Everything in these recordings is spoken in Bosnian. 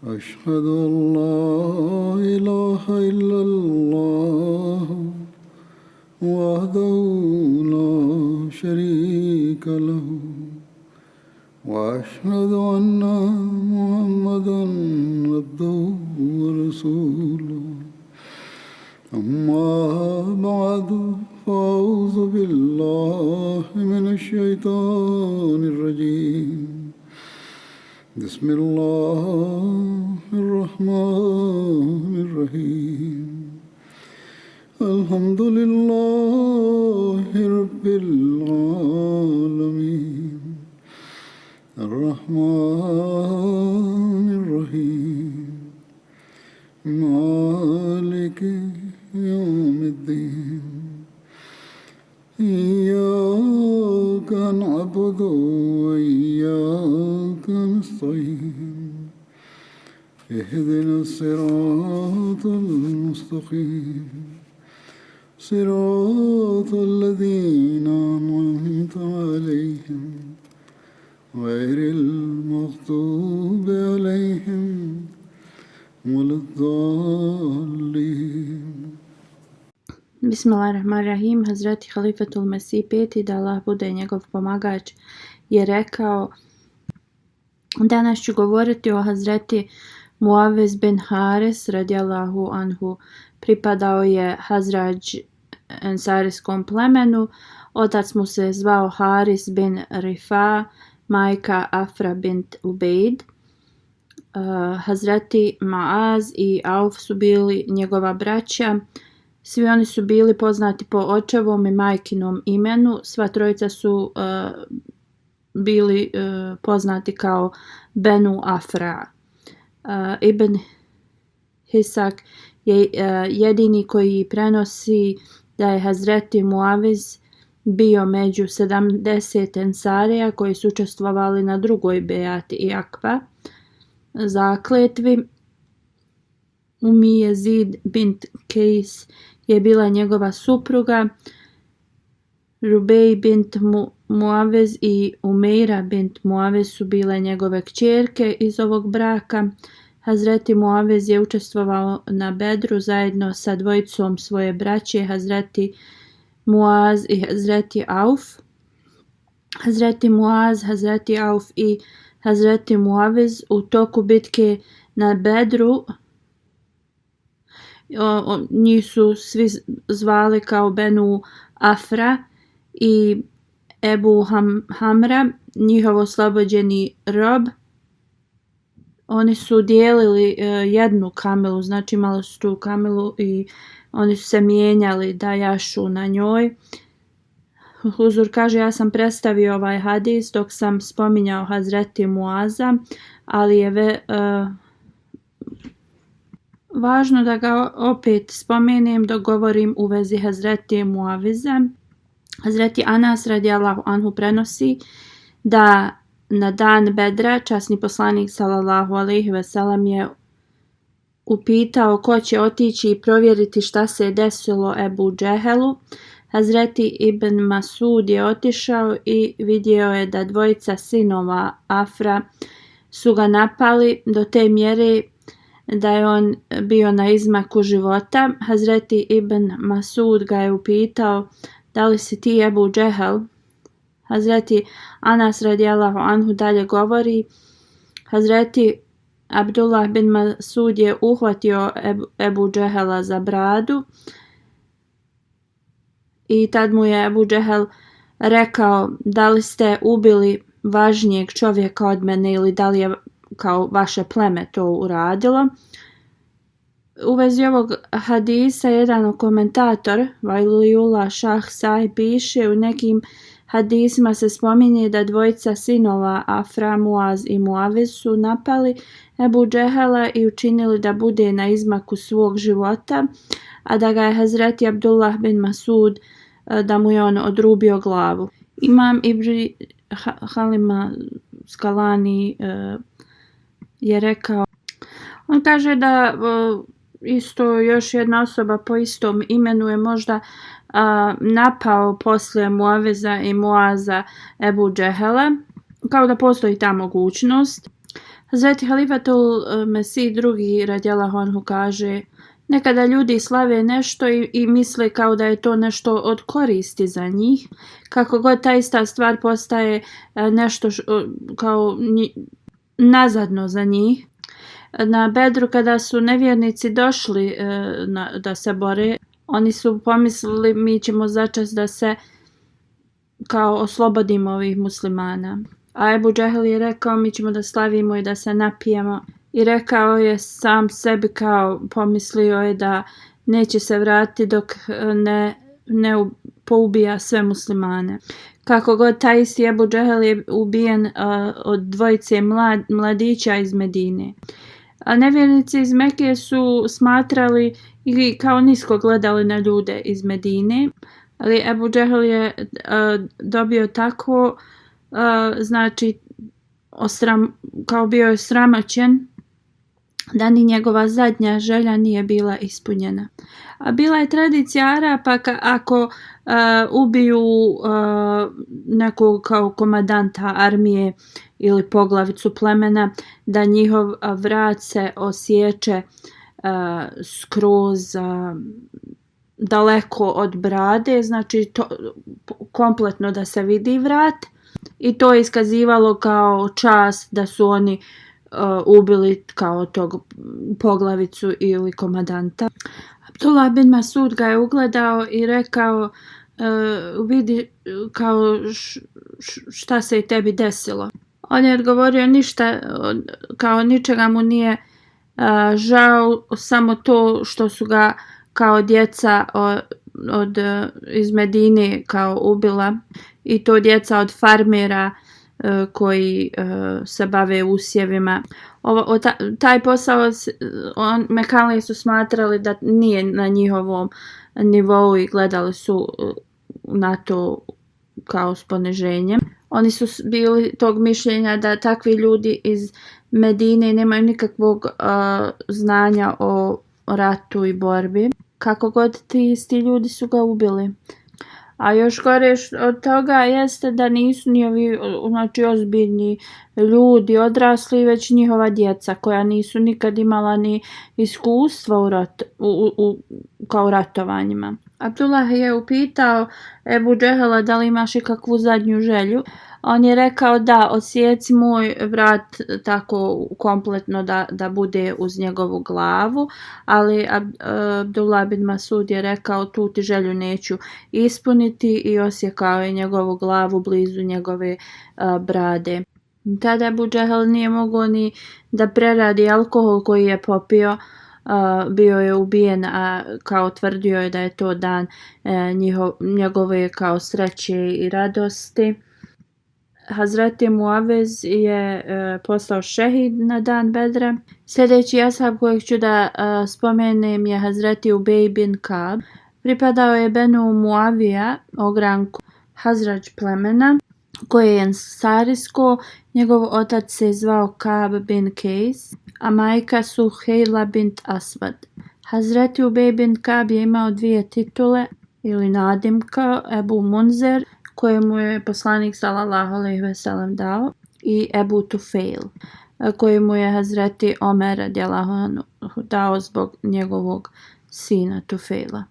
أشهد أن لا إله إلا الله وحده لا شريك له وأشهد أن محمدا عبده ورسوله أما بعد فأعوذ بالله من الشيطان الرجيم بسم الله الرحمن الرحيم الحمد لله رب العالمين الرحمن الرحيم مالك يوم الدين إياك نعبد وإياك نستعين اهدنا الصراط المستقيم صراط الذين أنعمت عليهم غير المغضوب عليهم ولا الضالين. Bismillahirrahmanirrahim. Hazreti Halifatul Mesih peti, da Allah bude njegov pomagač, je rekao: danas ću govoriti o Hazreti Muavez bin Haris radijallahu anhu. Pripadao je Hazradž ensarijskom plemenu. Otac mu se zvao Haris bin Rifa, majka Afra bint Ubejd. Hazreti Maaz i Auf su bili njegova braća. Svi oni su bili poznati po očevom i majkinom imenu. Sva trojica su bili poznati kao Benu Afra. Ibn Hisak je jedini koji prenosi da je Hazreti Muavez bio među 70 ensarija koji su učestvovali na drugoj bejati i akba zakletvi. Umi Jezid bint Kejs je bila njegova supruga. Rubej bint Muavez i Umeira bint Muavez su bile njegove kćerke iz ovog braka. Hazreti Muavez je učestvovao na Bedru zajedno sa dvojicom svoje braće, Hazreti Muaz i Hazreti Auf. Hazreti Muaz, Hazreti Auf i Hazreti Muavez u toku bitke na Bedru, njih su svi zvali kao Benu Afra, i Ebu Hamra, njihov oslobođeni rob. Oni su dijelili jednu kamelu, znači imali su tu kamelu i oni su se mijenjali da jašu na njoj. Huzur kaže: ja sam predstavio ovaj hadis dok sam spominjao Hazreti Muaza, ali je važno da ga opet spomenem dok govorim u vezi Hazreti Muaveza. Hazreti Anas radijallahu anhu prenosi da na dan Bedra časni poslanik sallallahu alejhi ve sellem je upitao ko će otići i provjeriti šta se je desilo Ebu Džehelu. Hazreti Ibn Masud je otišao i vidio je da dvojica sinova Afra su ga napali do te mjere da je on bio na izmaku života. Hazreti Ibn Masud ga je upitao: da li si ti Ebu Džehel? Hazreti Anas radijallahu anhu dalje govori: Hazreti Abdullah bin Masud je uhvatio Ebu Džehela za bradu i tad mu je Ebu Džehel rekao: da li ste ubili važnijeg čovjeka od mene ili da li je kao vaše pleme to uradilo? U vezi ovog hadisa jedan komentator, Vajlullah Šah Saj, piše: u nekim hadisima se spominje da dvojica sinova Afra, Muaz i Muavez su napali Ebu Džehela i učinili da bude na izmaku svog života, a da ga je Hazreti Abdullah bin Masud, da mu je on odrubio glavu. Imam Ibn Halima Skalani je rekao, on kaže da isto još jedna osoba po istom imenu je možda napao poslije Muaveza i Muaza Ebu Džehela, kao da postoji ta mogućnost. Hazreti Halifatul Mesih II radijallahu anhu kaže: nekada ljudi slave nešto i misle kao da je to nešto od koristi za njih. Kako god ta ista stvar postaje nešto kao nazadno za njih. Na Bedru kada su nevjernici došli da se bore, oni su pomislili mi ćemo začas da se kao oslobodimo ovih muslimana. A Ebu Džehel je rekao mi ćemo da slavimo i da se napijemo. I rekao je sam sebi kao pomislio je da neće se vratiti dok ne poubija sve muslimane. Kako god taj isti Ebu Džehel je ubijen od dvojice mladića iz Medine. A nevjernici iz Mekije su smatrali i kao nisko gledali na ljude iz Medine. Ali Ebu Džehel je dobio takvo, znači kao bio je sramoćen da ni njegova zadnja želja nije bila ispunjena. A bila je tradicija Arapa ako ubiju nekog kao komadanta armije ili poglavicu plemena, da njihov vrat se osječe skroz daleko od brade, znači kompletno da se vidi vrat. I to je iskazivalo kao čast da su oni ubili kao tog poglavicu ili komadanta. Abdullah bin Masud ga je ugledao i rekao vidi kao šta se i tebi desilo. On je odgovorio ništa, kao ničega mu nije žao, samo to što su ga kao djeca iz Medine kao ubila i to djeca od farmera koji se bave usjevima. Taj posao Mekalije su smatrali da nije na njihovom nivou i gledali su na to kao s poniženjem. Oni su bili tog mišljenja da takvi ljudi iz Medine nemaju nikakvog znanja o ratu i borbi. Kako god ti isti ljudi su ga ubili. A još gore od toga jeste da nisu ni ovi znači ozbiljni ljudi odrasli, već njihova djeca koja nisu nikad imala ni iskustva kao ratovanjima. Abdullah je upitao Ebu Džehela da li imaš ikakvu zadnju želju. On je rekao da odsjeci moj vrat tako kompletno da bude uz njegovu glavu, ali Abdullah bin Masud je rekao tu ti želju neću ispuniti i osjekao je njegovu glavu blizu njegove brade. Tada Ebu Džehel nije mogao ni da preradi alkohol koji je popio. Bio je ubijen, a kao tvrdio je da je to dan njegove kao sreće i radosti. Hazreti Muavez je postao šehid na dan Bedra. Sljedeći ashab kojeg ću da spomenem je Hazreti Ubej bin Kab. Pripadao je Benu Muavija, ogranku Hazrađ plemena, koje je ensarisko. Njegov otac se zvao Kab bin Kejs, a majka su Hejla bint Asvad. Hazreti Ubej bin Kab je imao dvije titule ili nadimka, Ebu Munzer, kojemu je poslanik sallallahu alejhi ve sellem dao, i Ebu Tufail, kojemu je Hazreti Omer radijallahu anhu dao zbog njegovog sina Tufaila.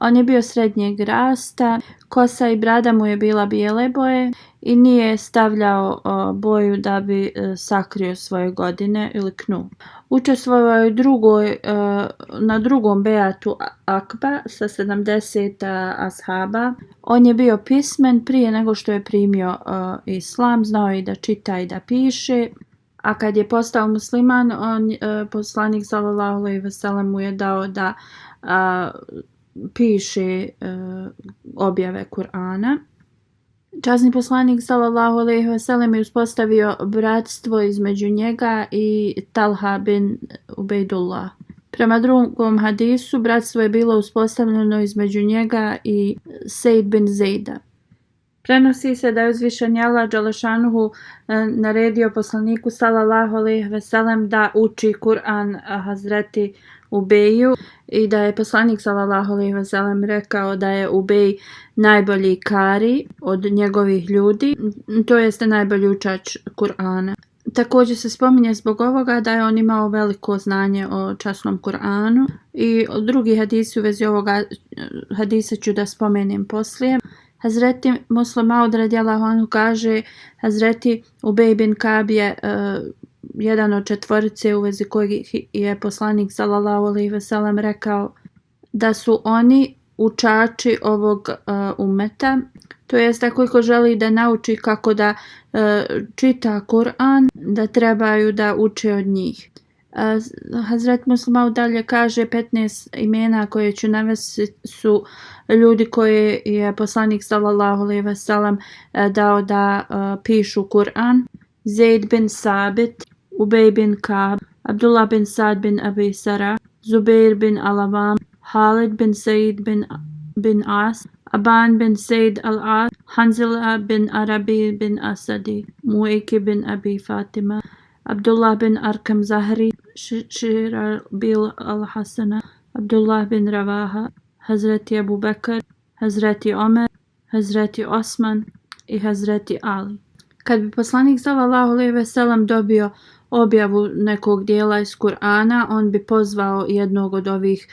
On je bio srednjeg rasta, kosa i brada mu je bila bijele boje i nije stavljao boju da bi sakrio svoje godine ili knu. Učestvovao je na drugom bejatu Akba sa 70 ashaba. On je bio pismen prije nego što je primio islam, znao je da čita i da piše. A kad je postao musliman, poslanik sallallahu alejhi ve sellem mu je dao da piše objave Kur'ana. Časni poslanik sallallahu alejhi ve sellem je uspostavio bratstvo između njega i Talha bin Ubejdullah. Prema drugom hadisu, bratstvo je bilo uspostavljeno između njega i Sejd bin Zejda. Prenosi se da je uzvišeni Allah dželešanuhu naredio poslaniku sallallahu alejhi ve sellem da uči Kur'an Hazreti Ubeju i da je poslanik sallallahu alejhi ve sellem rekao da je Ubej najbolji kari od njegovih ljudi, to jeste najbolji učač Kur'ana. Također se spominje zbog ovoga da je on imao veliko znanje o časnom Kur'anu i drugi hadisi u vezi ovoga hadisa ću da spomenem poslije. Hazreti Muslim Maud radijallahu anhu kaže, Hazreti Ubej bin Kab je jedan od četvorice u vezi kojeg je poslanik sallallahu alejhi ve sellem rekao da su oni učači ovog umeta, to jest ako ko želi da nauči kako da čita Kur'an, da trebaju da uče od njih. Hazret Muslim dalje kaže 15 imena koje ću navesti su ljudi koje je poslanik sallallahu alejhi ve sellem dao da pišu Kur'an. Zaid bin Sabit, Ubej bin Kab, Abdullah bin Sad bin Abi Sarah, Zubair bin Alawam, Halid bin Said bin As, Aban bin Said al-As, Hanzala bin Arabi bin Asadi, Muiki bin Abi Fatima, Abdullah bin Arkam Zahri, Shir bil al-Hasana, Abdullah bin Ravaha, Hazreti Abu Bakr, Hazreti Omer, Hazreti Osman i Hazreti Ali. Kad bi poslanik sallallahu alejhi ve sellem dobio objavu nekog dijela iz Kur'ana, on bi pozvao jednog od ovih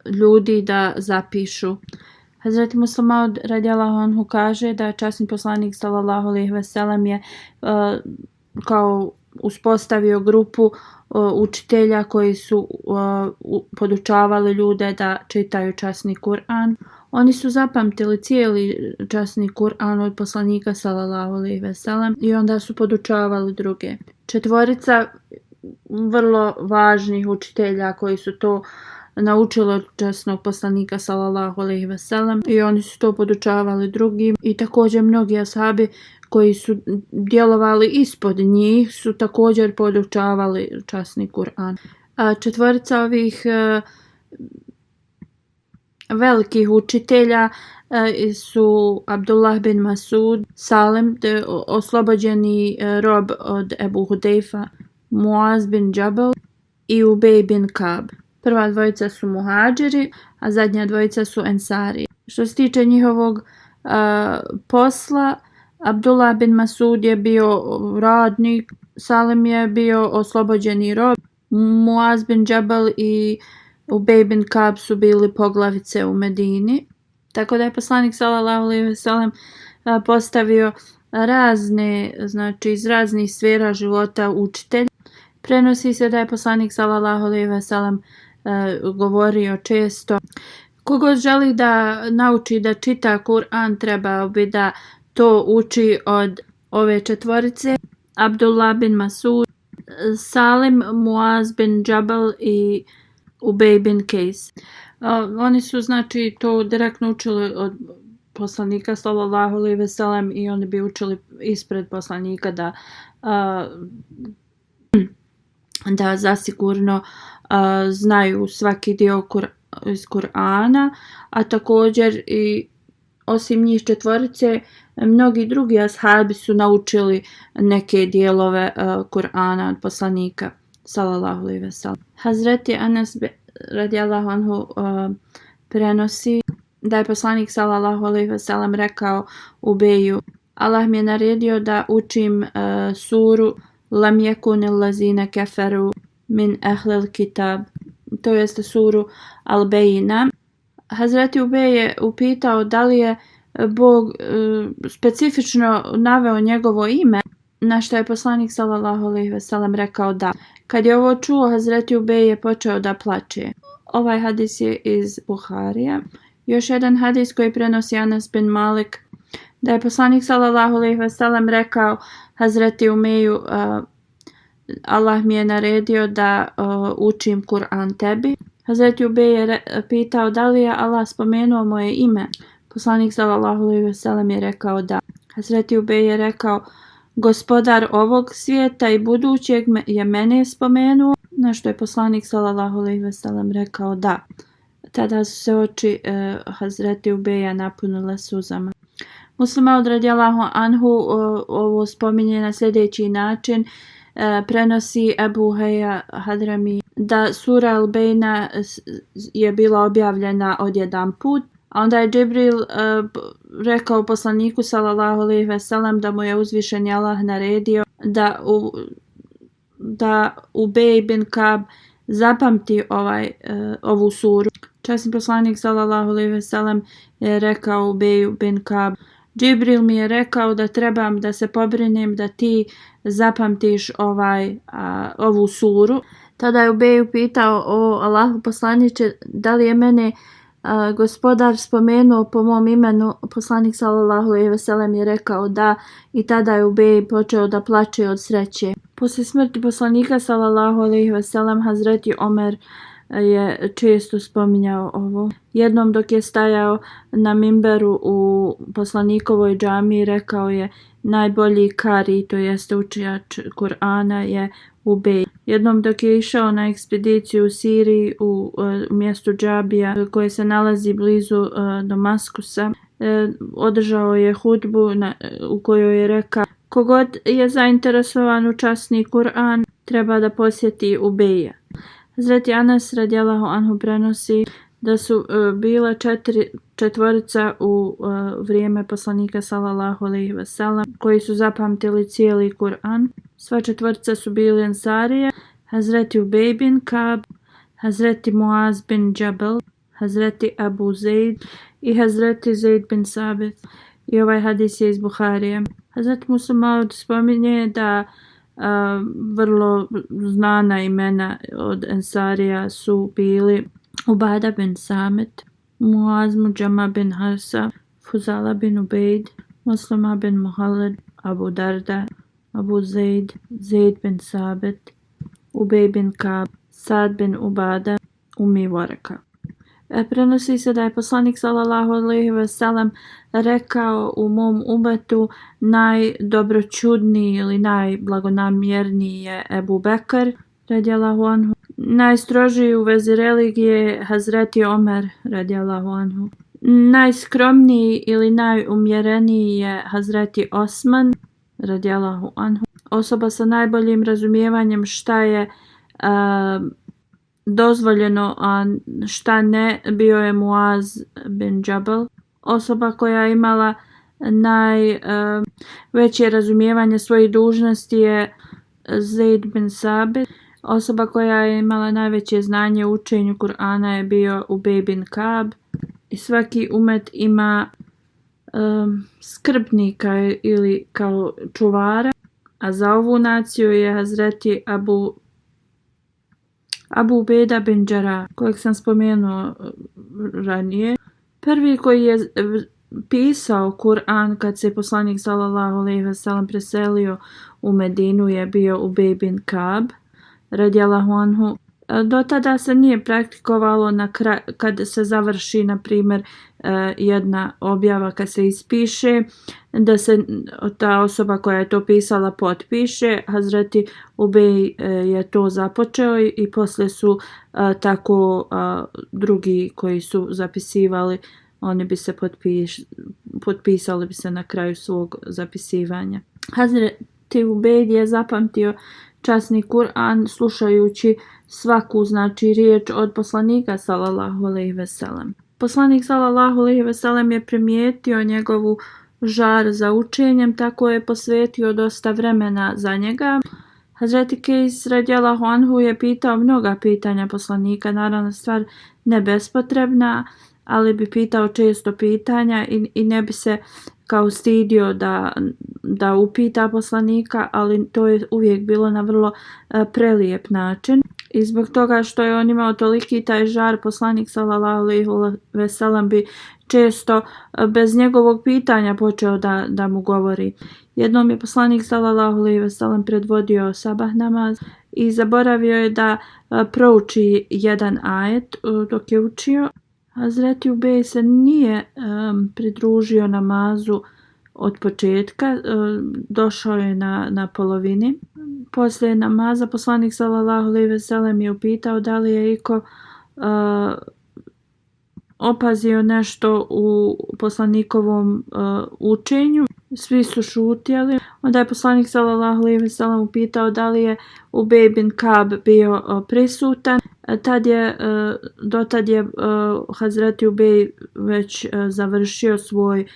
ljudi da zapišu. Hazreti Muslim Maud radijallahu anhu kaže da časni poslanik sallallahu alejhi ve sellem je kao uspostavio grupu učitelja koji su podučavali ljude da čitaju časni Kur'an. Oni su zapamtili cijeli časni Kur'an od poslanika sallallahu alejhi ve sellem i onda su podučavali druge. Četvorica vrlo važnih učitelja koji su to naučili od časnog poslanika sallallahu alejhi ve sellem i oni su to podučavali drugim i također mnogi ashabi koji su djelovali ispod njih su također podučavali časni Kur'an. Četvorica ovih velikih učitelja su Abdullah bin Masud, Salim, oslobođeni rob od Ebu Hudejfa, Muaz bin Džabal i Ubej bin Kab. Prva dvojica su muhadžiri, a zadnja dvojica su ensari. Što se tiče njihovog posla, Abdullah bin Masud je bio radnik, Salim je bio oslobođeni rob, Muaz bin Džabal i Ubej bin Kab su bili poglavice u Medini. Tako da je poslanik sallallahu alejhi ve sellem postavio razne, znači iz raznih sfera života učitelja. Prenosi se da je poslanik sallallahu alejhi ve sellem govorio često: kogod želi da nauči da čita Kur'an, trebao bi da to uči od ove četvorice: Abdullah bin Masud, Salim, Muaz bin Džabal i Ubej bin Kejs. Oni su znači to direktno učili od poslanika sallallahu alejhi ve sellem i oni bi učili ispred poslanika da zasigurno znaju svaki dio iz Kur'ana, a također i osim njih četvorice mnogi drugi ashabi su naučili neke dijelove Kur'ana od poslanika sallallahu alejhi ve sellem. Hazreti Anas radijallahu anhu prenosi da je poslanik sallallahu alejhi ve sellem rekao Ubeju: Allah mi je naredio da učim suru Lam yakunil lazina kafaru min ahlil kitab, to jest suru Al-Bejina. Hazreti Ubej je upitao da li je Bog specifično naveo njegovo ime, na što je poslanik sallallahu alejhi ve sellem rekao da. Kad je ovo čuo, Hazreti Ubej je počeo da plače. Ovaj hadis je iz Buharija. Još jedan hadis koji prenosi Anas bin Malik, da je poslanik sallallahu alejhi ve sellem rekao Hazreti Umeju: Allah mi je naredio da učim Kur'an tebi. Hazreti Ubej je pitao da li je Allah spomenuo moje ime. Poslanik sallallahu alejhi ve sellem je rekao da. Hazreti Ubej je rekao: Gospodar ovog svijeta i budućeg je mene spomenuo, na što je poslanik sallallahu alejhi ve sellem rekao da. Tada su se oči Hazreti Ubeja napunile suzama. Muslim Maud radijallahu anhu ovo spominje na sljedeći način. Prenosi Ebu Heja Hadrami da sura Al-Bejna je bila objavljena odjedan put, a onda je Džibril rekao poslaniku sallallahu alejhi ve sellem da mu je uzvišeni Allah naredio da Ubej bin Kab zapamti ovu suru. Časni poslanik sallallahu alejhi ve sellem je rekao Ubeju bin Kab: Džibril mi je rekao da trebam da se pobrinem da ti zapamtiš ovu suru. Tada je Ubeju pitao: o Allahu poslaniče, da li je mene gospodar spomenuo po mom imenu? Poslanik sallallahu alejhi ve sellem je rekao da, i tada je Ubej počeo da plače od sreće. Poslije smrti poslanika sallallahu alejhi ve sellem, Hazreti Omer je često spominjao ovo. Jednom dok je stajao na mimberu u poslanikovoj džamiji, rekao je: najbolji kari, to jeste učenjač Kur'ana, je Ubej. Jednom dok je išao na ekspediciju u Siriji u mjestu Džabija koje se nalazi blizu Damaskusa, održao je hudbu u kojoj je rekao: kogod je zainteresovan u časni Kur'an treba da posjeti Ubeja. Hazreti Anas radijallahu anhu prenosi da su bila četvorica u vrijeme poslanika sallallahu alejhi ve sellem koji su zapamtili cijeli Kur'an. Sva četvorica su bili Ensarije: Hazreti Ubej bin Kab, Hazreti Muaz bin Džabel, Hazreti Abu Zeid i Hazreti Zeid bin Sabit. I ovaj hadis je iz Buharije. Hazreti Muslim spominje da vrlo znana imena od Ensarija su bili Ubada bin Samit, Muaz Mudžama bin Harsa, Fuzala bin Ubejd, Muslima bin Muhallad, Abu Darda, Abu Zeid, Zeid bin Sabit, Ubej bin Kab, Sad bin Ubada, Umi Waraka. Prenosi se da je poslanik sallallahu alejhi ve sellem rekao: u mom umetu najdobroćudniji ili najblagonamjerniji je Ebu Bekr radijallahu anhu. Najstrožiji u vezi religije Hazreti Omer radijallahu anhu. Najskromniji ili najumjereniji je Hazreti Osman radijallahu anhu. Osoba sa najboljim razumijevanjem šta je dozvoljeno, a šta ne, bio je Muaz bin Džabel. Osoba koja je imala najveće razumijevanje svojih dužnosti je Zeid bin Sabit. Osoba koja je imala najveće znanje u učenju Kur'ana je bio Ubej bin Kab. I svaki umet ima skrbnika ili kao čuvara, a za ovu naciju je Hazreti Abu Ubejda bin Džarah, kojeg sam spomenuo ranije. Prvi koji je pisao Kur'an kad se poslanik sallallahu alejhi ve sellem preselio u Medinu je bio Ubej bin Kab radijallahu anhu. Do tada se nije praktikovalo kad se završi, na primjer, jedna objava, kad se ispiše, da se ta osoba koja je to pisala potpiše. Hazreti Ubej je to započeo i poslije su tako drugi koji su zapisivali, oni bi se potpisali bi se na kraju svog zapisivanja. Hazreti Ubej je zapamtio časni Kur'an slušajući svaku riječ od poslanika sallallahu alejhi ve sellem. Poslanik sallallahu alejhi ve sellem je primijetio njegovu žar za učenjem, tako je posvetio dosta vremena za njega. Hazreti Kejs radijallahu anhu je pitao mnoga pitanja poslanika, naravno stvar ne bespotrebna, ali bi pitao često pitanja i ne bi se kao stidio da upita poslanika, ali to je uvijek bilo na vrlo prelijep način. I zbog toga što je on imao toliki taj žar, poslanik sallallahu alejhi ve sellem bi često bez njegovog pitanja počeo da mu govori. Jednom je poslanik sallallahu alejhi ve sellem predvodio sabah namaz i zaboravio je da prouči jedan ajet dok je učio. Hazreti Ubej se nije pridružio namazu od početka, došao je na polovini. Poslije namaza poslanik sallallahu alejhi ve sellem je upitao da li je iko opazio nešto u poslanikovom učenju. Svi su šutjeli. Onda je poslanik sallallahu alejhi ve sellem upitao da li je Ubej bin Kab bio prisutan. Dotad je Hazreti Ubej već završio svoj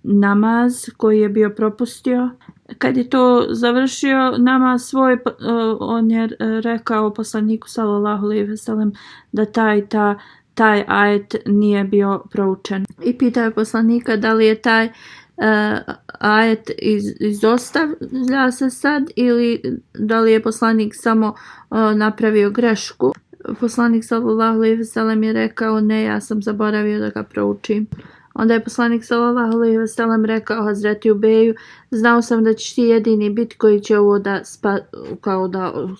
namaz koji je bio propustio kad je to završio nama svoj, on je rekao poslaniku sallallahu alejhi ve sellem da taj ajet nije bio proučen. I pitao je poslanika da li je taj ajet izostavlja se sad ili da li je poslanik samo napravio grešku. Poslanik sallallahu alejhi ve sellem je rekao ne, ja sam zaboravio da ga proučim. Onda je poslanik sallallahu alejhi ve sellem rekao Hazreti Ubeju, znao sam da ćeš ti jedini biti koji će ovo da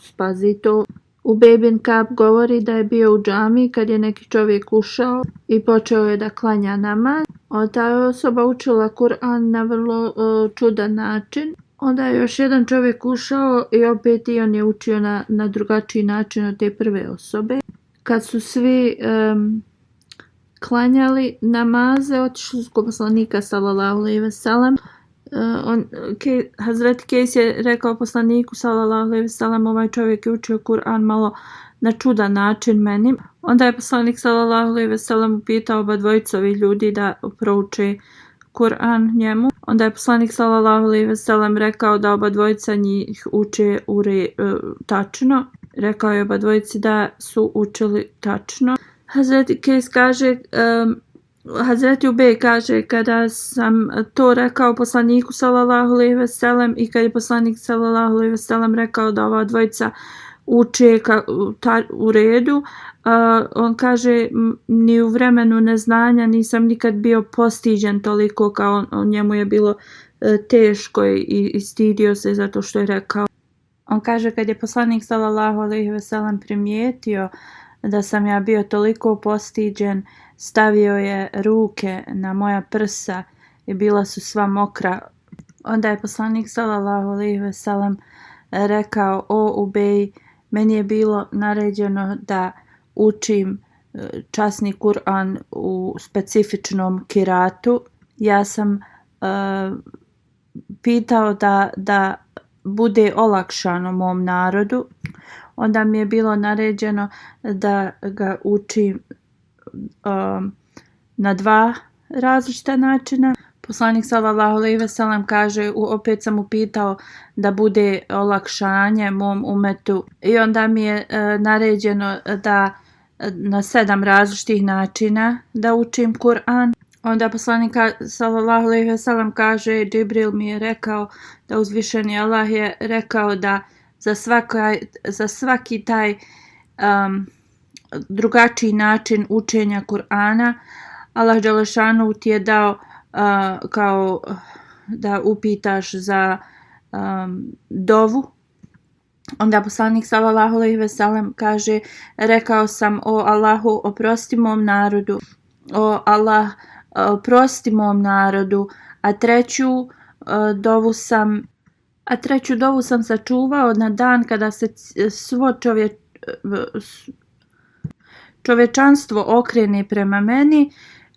spazi to. Ubej bin Kab govori da je bio u džami kad je neki čovjek ušao i počeo je da klanja namaz. Ta je osoba učila Kur'an na vrlo čudan način. Onda je još jedan čovjek ušao i opet i on je učio na drugačiji način od te prve osobe. Kad su svi klanjali namaze, otišli su kod poslanika sallallahu alejhi ve sellem. Hazreti Kejs je rekao poslaniku sallallahu alejhi ve sellem, ovaj čovjek je učio Kur'an malo na čudan način meni. Onda je poslanik sallallahu alejhi ve sellem upitao oba dvojicovi ljudi da prouče Kur'an njemu. Onda je poslanik sallallahu alejhi ve sellem rekao da oba dvojica njih uče tačno. Rekao je oba dvojici da su učili tačno. Hazreti Kejs kaže, Hazreti Ubej kaže, kada sam to rekao poslaniku sallallahu alejhi ve sellem i kad je poslanik sallallahu alejhi ve sellem rekao da ova dvojica uče u redu, on kaže ni u vremenu neznanja nisam nikad bio postiđen toliko kao njemu je bilo teško i stidio se zato što je rekao. On kaže kad je poslanik sallallahu alejhi ve sellem primijetio da sam ja bio toliko postiđen, stavio je ruke na moja prsa i bila su sva mokra. Onda je poslanik sallallahu alejhi ve sellem rekao, o Ubej, meni je bilo naređeno da učim časni Kur'an u specifičnom kiratu. Ja sam pitao da bude olakšano mom narodu. Onda mi je bilo naređeno da ga učim na dva različita načina. Poslanik sallallahu alejhi ve sellem kaže, opet sam upitao da bude olakšanje mom umetu i onda mi je naređeno da na 7 različitih načina da učim Kur'an. Onda poslanik sallallahu alejhi ve sellem kaže, Džibril mi je rekao da uzvišeni Allah je rekao da za svaki taj drugačiji način učenja Kur'ana Allah dželešanu ti je dao kao da upitaš za dovu. Onda poslanik sallallahu alejhi ve sellem kaže, rekao sam, o Allahu, oprosti mom narodu, o Allah, oprosti mom narodu, a treću dovu sam sačuvao na dan kada se svo čovječanstvo okrene prema meni,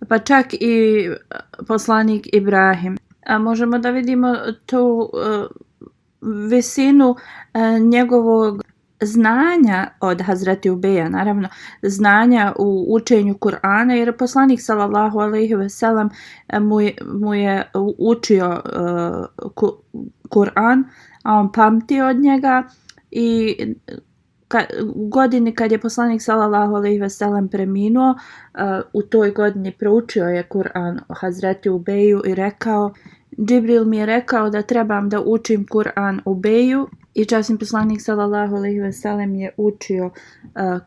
pa čak i poslanik Ibrahim. Možemo da vidimo tu visinu njegovog znanja od Hazreti Ubeja, naravno znanja u učenju Kur'ana, jer poslanik sallallahu alejhi ve sellem mu je učio Kur'an, a on pamti od njega i u godini kad je poslanik sallallahu alejhi ve sellem preminuo, u toj godini proučio je Kur'an Hazreti Ubeju i rekao, Džibril mi je rekao da trebam da učim Kur'an Ubeju i časni poslanik sallallahu alejhi ve sellem je učio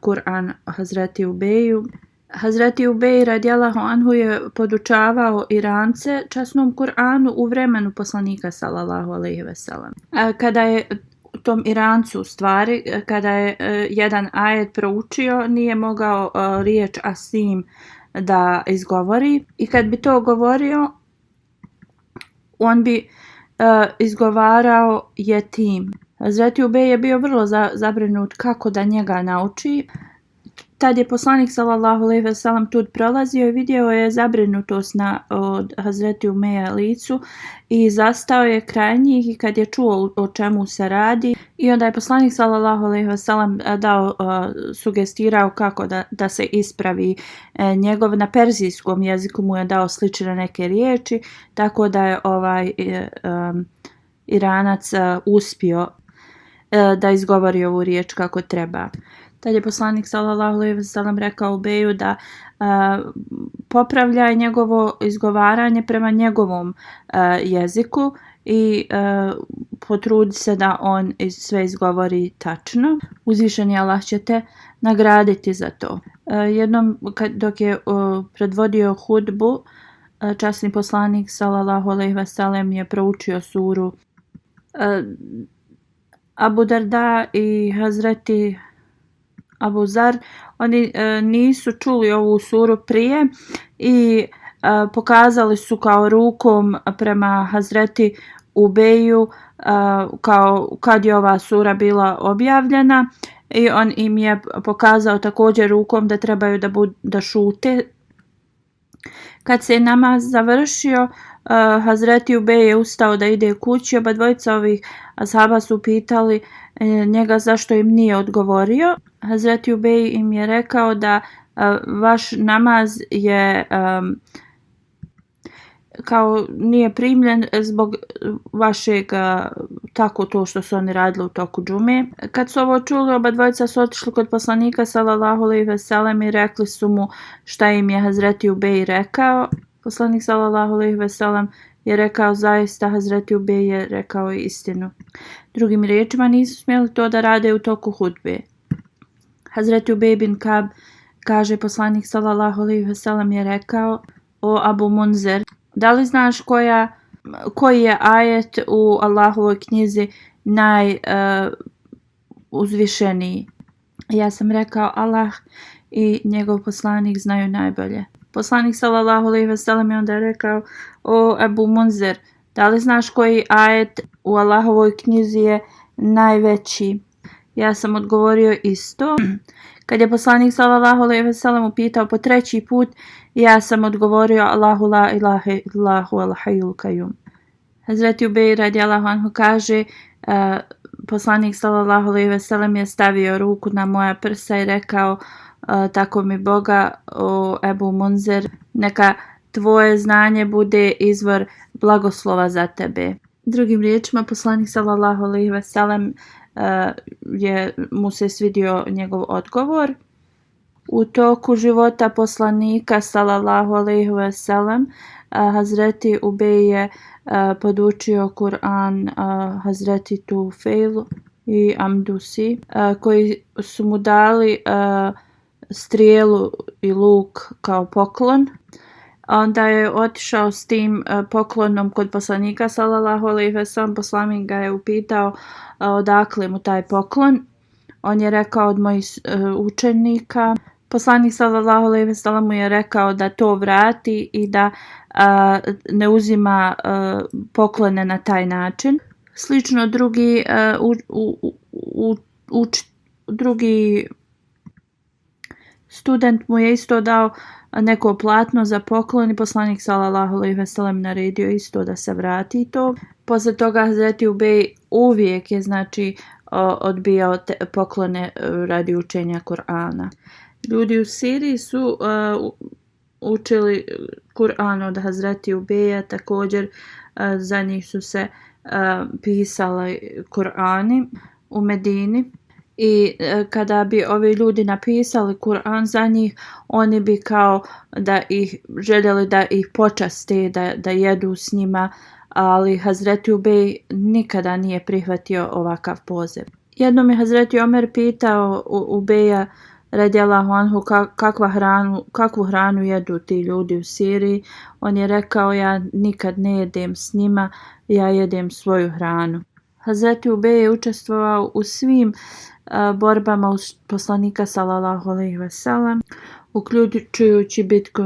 Kur'an Hazreti Ubeju. Hazreti Ubej radijallahu anhu je podučavao Irance časnom Kur'anu u vremenu poslanika sallallahu alejhi ve sellem. Kada je tom Irancu stvari, kada je jedan ajet proučio, nije mogao riječ asim da izgovori i kad bi to govorio, on bi izgovarao jetim. Hazreti Ubej je bio vrlo zabrinut kako da njega nauči. Tad je poslanik sallallahu alejhi ve sellem tud prolazio i vidio je zabrinutost od Hazreti Umeja licu i zastao je kraj njih i kad je čuo o čemu se radi i onda je poslanik sallallahu alejhi ve sellem sugestirao kako da se ispravi njegov, na perzijskom jeziku mu je dao slične neke riječi, tako da je Iranac uspio da izgovori ovu riječ kako treba. Tad je poslanik sallallahu alejhi ve sellem rekao Ubeju da popravlja njegovo izgovaranje prema njegovom jeziku i potrudi se da on sve izgovori tačno. Uzvišeni Allah će te nagraditi za to. Jednom dok je predvodio hudbu, časni poslanik sallallahu alejhi ve sellem je proučio suru. Abu Darda i Hazreti Abu Zar, oni nisu čuli ovu suru prije i pokazali su kao rukom prema Hazreti Ubeju kao kad je ova sura bila objavljena i on im je pokazao također rukom da trebaju da šute. Kad se namaz završio, Hazreti Ubej je ustao da ide kući. Oba dvojica ovih ashaba su pitali njega zašto im nije odgovorio. Hazreti Ubej im je rekao da vaš namaz je kao nije primljen zbog vašeg tako to što su oni radili u toku džume. Kad su ovo čuli, oba dvojica su otišli kod poslanika sallallahu alejhi ve sellem i rekli su mu šta im je Hazreti Ubej rekao. Poslanik sallallahu alejhi ve sellem je rekao zaista Hazreti Ubej je rekao istinu. Drugim riječima nisu smjeli to da rade u toku hudbe. Hazreti Ubej bin Kab kaže poslanik sallallahu alejhi ve sellem je rekao: O Abu Munzer, da li znaš koji je ajet u Allahovoj knjizi uzvišeniji? Ja sam rekao Allah i njegov poslanik znaju najbolje. Poslanik sallallahu alejhi ve sellem je onda rekao: O Abu Munzer, da li znaš koji ajet u Allahovoj knjizi je najveći? Ja sam odgovorio isto. Kad je poslanik sallallahu alejhi ve sellem upitao po treći put, ja sam odgovorio Allahu la ilaha illahu al hayyul qayyum. Hazreti Ubej radijallahu anhu kaže poslanik sallallahu alejhi ve sellem je stavio ruku na moja prsa i rekao tako mi Boga, o Ebu Munzer, neka tvoje znanje bude izvor blagoslova za tebe. Drugim riječima, poslanik sallallahu alejhi ve sellem mu se svidio njegov odgovor. U toku života poslanika sallallahu alejhi ve sellem Hazreti Ubej je podučio Kur'an Hazreti Tufejlu i Amdusi koji su mu dali strijelu i luk kao poklon. Onda je otišao s tim poklonom kod poslanika sallallahu alejhi ve sellem. Poslanik ga je upitao odakle mu taj poklon. On je rekao od mojih učenika. Poslanik sallallahu alejhi ve sellem mu je rekao da to vrati i da ne uzima poklone na taj način. Slično drugi student mu je isto dao neko platno za poklon i poslanik sallallahu alejhi ve sellem naredio isto da se vrati to. Posle toga Hazreti Ubej uvijek je odbijao poklone radi učenja Kur'ana. Ljudi u Siriji su učili Kur'an od Hazreti Ubeja, također za njih su se pisali Kur'ani u Medini. I kada bi ovi ljudi napisali Kur'an za njih, oni bi kao da ih željeli da ih počaste, da jedu s njima, ali Hazreti Ubej nikada nije prihvatio ovakav poziv. Jednom je Hazreti Omer pitao Ubeja radijallahu anhu kakvu hranu jedu ti ljudi u Siriji. On je rekao: ja nikad ne jedem s njima, ja jedem svoju hranu. Hazreti Ubej je učestvovao u svim borbama uz poslanika sallallahu alejhi ve sellem, uključujući bitku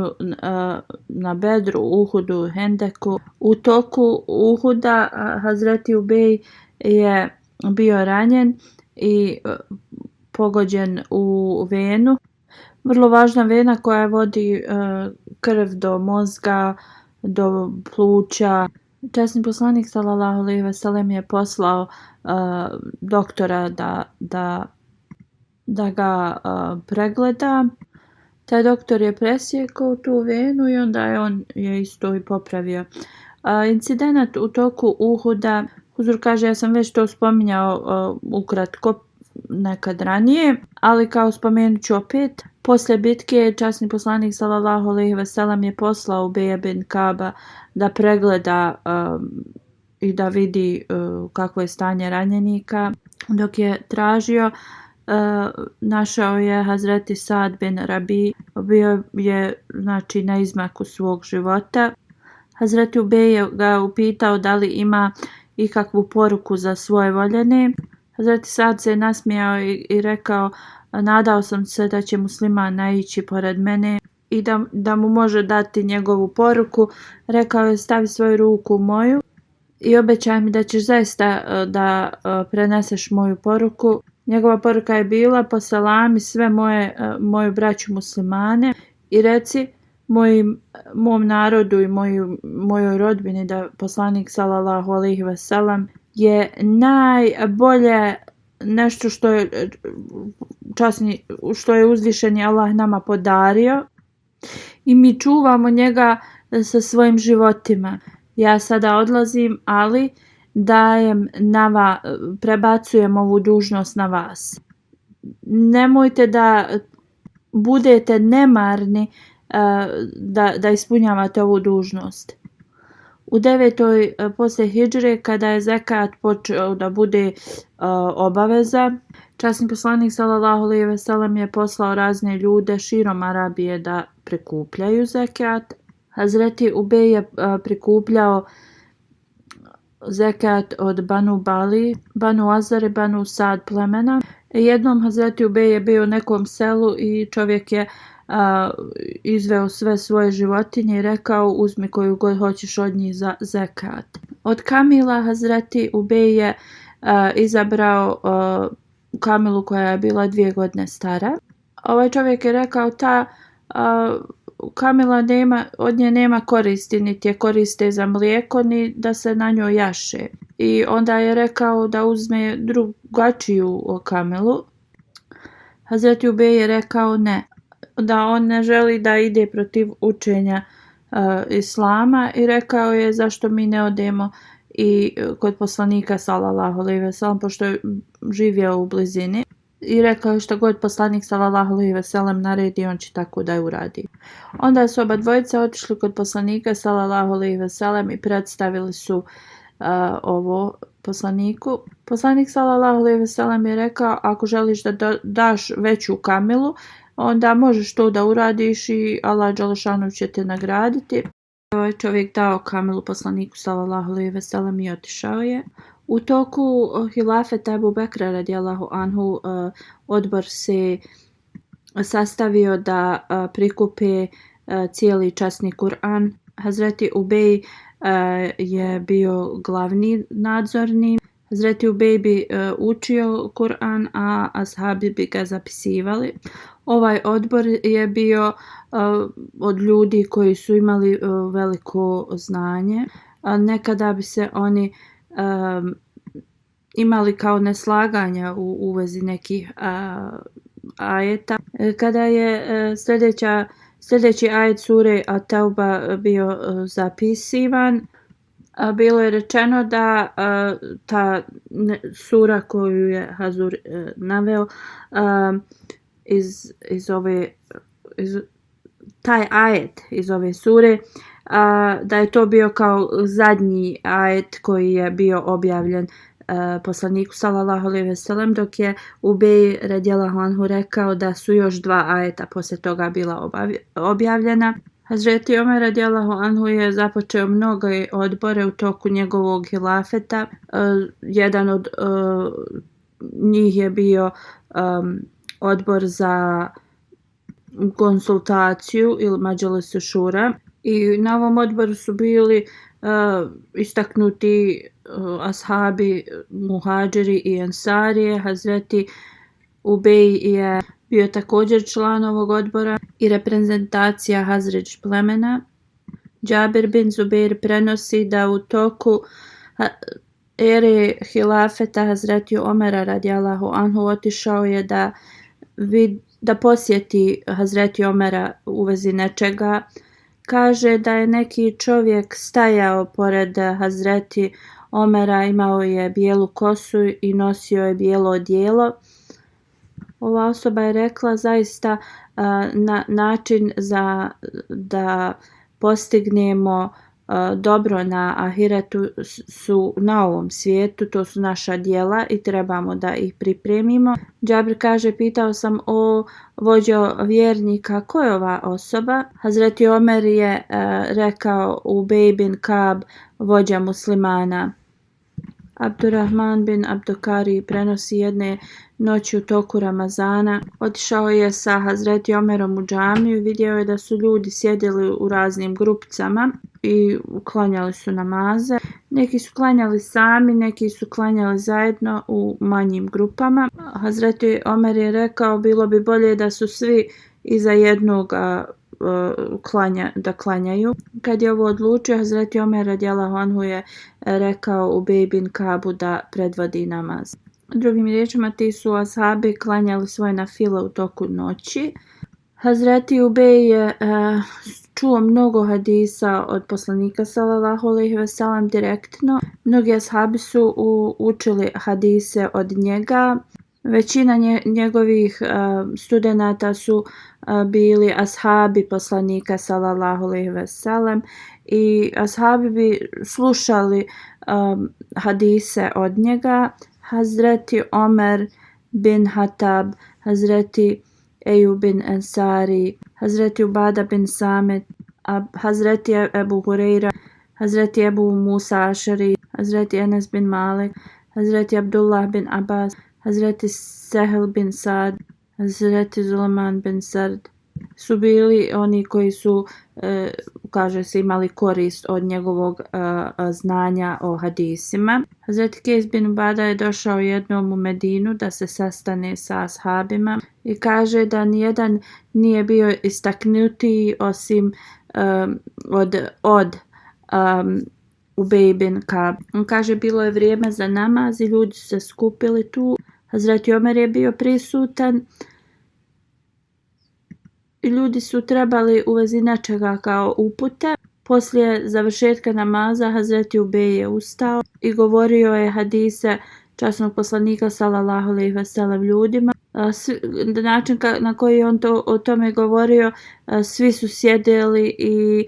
na Bedru, Uhudu, Hendeku. U toku Uhuda Hazreti Ubej je bio ranjen i pogođen u venu. Vrlo važna vena koja vodi krv do mozga, do pluća. Časni poslanik sallallahu alejhi ve sellem je poslao doktora da ga pregleda. Taj doktor je presjekao tu venu i onda on je isto i popravio. Incident u toku Uhuda Huzur kaže, ja sam već to spominjao ukratko nekad ranije, ali kao spomenut ću opet. Poslije bitke časni poslanik sallallahu alejhi ve sellem je poslao Ubeja bin Kaba da pregleda i da vidi kakvo je stanje ranjenika. Dok je tražio, našao je Hazreti Sad bin Rabi, bio je znači na izmaku svog života. Hazreti Ubej ga upitao da li ima ikakvu poruku za svoje voljene. Hazreti Sad se nasmijao i rekao, nadao sam se da će musliman naići pored mene i da mu može dati njegovu poruku. Rekao je, stavi svoju ruku u moju i obećaj mi da ćeš zaista da preneseš moju poruku. Njegova poruka je bila, poselami sve moju braću muslimane i reci mom narodu i mojoj rodbini da poslanik sallallahu alejhi ve sellem je najbolje nešto što je uzvišeni Allah nama podario i mi čuvamo njega sa svojim životima. Ja sada odlazim, ali prebacujem ovu dužnost na vas. Nemojte da budete nemarni da ispunjavate ovu dužnost. U 9. poslije hidžre, kada je zekat počeo da bude obaveza, časni poslanik sallallahu alejhi ve sellem je poslao razne ljude širom Arabije da prikupljaju zekat. Hazreti Ubej je prikupljao zekat od Banu Bali, Banu Azar i Banu Sad plemena. Jednom Hazreti Ubej je bio u nekom selu i čovjek je izveo sve svoje životinje i rekao, uzmi koju god hoćeš od njih za zekat. Od kamila Hazreti Ubej je izabrao kamilu koja je bila 2 godine stara. Ovaj čovjek je rekao, ta kamila od nje nema koristi, niti je koriste za mlijeko, ni da se na njoj jaše. I onda je rekao da uzme drugačiju kamilu. Hazreti Ubej je rekao ne, da on ne želi da ide protiv učenja islama i rekao je zašto mi ne odemo i kod poslanika sallallahu alejhi ve sellem, pošto je živio u blizini, i rekao je što god poslanik sallallahu alejhi ve sellem naredi, on će tako da uradi. Onda su oba dvojica otišli kod poslanika sallallahu alejhi ve sellem i predstavili su ovo poslaniku. Poslanik sallallahu alejhi ve sellem je rekao, ako želiš da daš veću kamilu, onda možeš to da uradiš i Allah dželešanu će te nagraditi. Ovaj čovjek dao kamilu poslaniku sallallahu alejhi ve sellem i otišao je. U toku hilafeta Ebu Bekra radijallahu anhu odbor se sastavio da prikupe cijeli časni Kur'an. Hazreti Ubej je bio glavni nadzorni. Hazreti Ubej bi učio Kur'an, a ashabi bi ga zapisivali. Ovaj odbor je bio od ljudi koji su imali veliko znanje. Nekada bi se oni imali kao neslaganja u vezi nekih ajeta. Kada je sljedeći ajet sure At-Tauba bio zapisivan, bilo je rečeno da ta sura koju je Hazur naveo taj ajet iz ove sure, da je to bio kao zadnji ajet koji je bio objavljen poslaniku sallallahu alejhi ve sellem, dok je Ubej radijallahu anhu rekao da su još 2 ajeta poslije toga bila objavljena. Hazreti Omer radijallahu anhu je započeo mnoge odbore u toku njegovog hilafeta. Jedan od njih je bio odbor za konsultaciju ili Mađalisu Šura, i na ovom odboru su bili istaknuti ashabi, muhadžiri i ensarije. Hazreti Ubej je bio također član ovog odbora i reprezentacija Hazredž plemena. Džabir bin Zubeir prenosi da u toku ere hilafeta Hazreti Omera radijallahu anhu otišao je da posjeti Hazreti Omera u vezi nečega. Kaže da je neki čovjek stajao pored Hazreti Omera, imao je bijelu kosu i nosio je bijelo odijelo. Ova osoba je rekla zaista način da postignemo dobro na ahiretu su na ovom svijetu, to su naša djela i trebamo da ih pripremimo. Džabir kaže, pitao sam o vođo vjernika, ko je ova osoba? Hazreti Omer je rekao Ubej bin Kab, vođa muslimana. Abdurrahman bin Abdukari prenosi jedne noći u toku Ramazana. Otišao je sa Hazreti Omerom u džamiju i vidio je da su ljudi sjedili u raznim grupicama i klanjali su namaze. Neki su klanjali sami, neki su klanjali zajedno u manjim grupama. Hazreti Omer je rekao, bilo bi bolje da su svi iza jednog da klanjaju. Kad je ovo odlučio, Hazreti Omer radijallahu anhu je rekao Ubej bin Kabu da predvodi namaz. Drugim riječima, ti su ashabi klanjali svoje nafile u toku noći. Hazreti Ubej je čuo mnogo hadisa od poslanika sallallahu alejhi ve sellem direktno. Mnogi ashabi su učili hadise od njega. Većina njegovih studenata su bili ashabi poslanika sallallahu alejhi ve sellem i ashabi bi slušali hadise od njega. Hazreti Omer bin Hatab, Hazreti Ejub bin Ensari, Hazreti Ubada bin Samet, Hazreti Ebu Hureyra, Hazreti Ebu Musa Ašari, Hazreti Enes bin Malik, Hazreti Abdullah bin Abbas, Hazreti Sehel bin Sad, Hazreti Zulman bin Sard su bili oni koji su, kaže se, imali korist od njegovog znanja o hadisima. Hazreti Kejs bin Ubada je došao jednom u Medinu da se sastane sa ashabima i kaže da nijedan nije bio istaknutiji osim od Ubej bin Kab. On kaže, bilo je vrijeme za namaz i ljudi su se skupili tu. Hazreti Omer je bio prisutan i ljudi su trebali u vezi nečega kao upute. Poslije završetka namaza Hazreti Ubej je ustao i govorio je hadise časnog poslanika sallallahu alejhi ve sellem ljudima. Način na koji je on o tome govorio, svi su sjedili i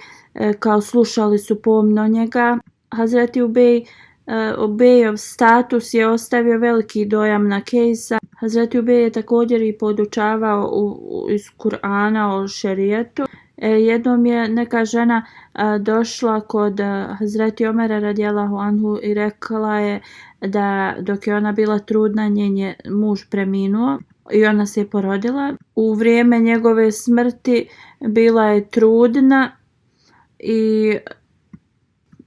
kao slušali su pomno njega. Hazreti Ubejov status je ostavio veliki dojam na Kejsa. Hazreti Ubej je također i podučavao iz Kur'ana o šerijetu. Jednom je neka žena došla kod Hazreti Omera radijallahu anhu i rekla je da dok je ona bila trudna, njen je muž preminuo i ona se je porodila. U vrijeme njegove smrti bila je trudna i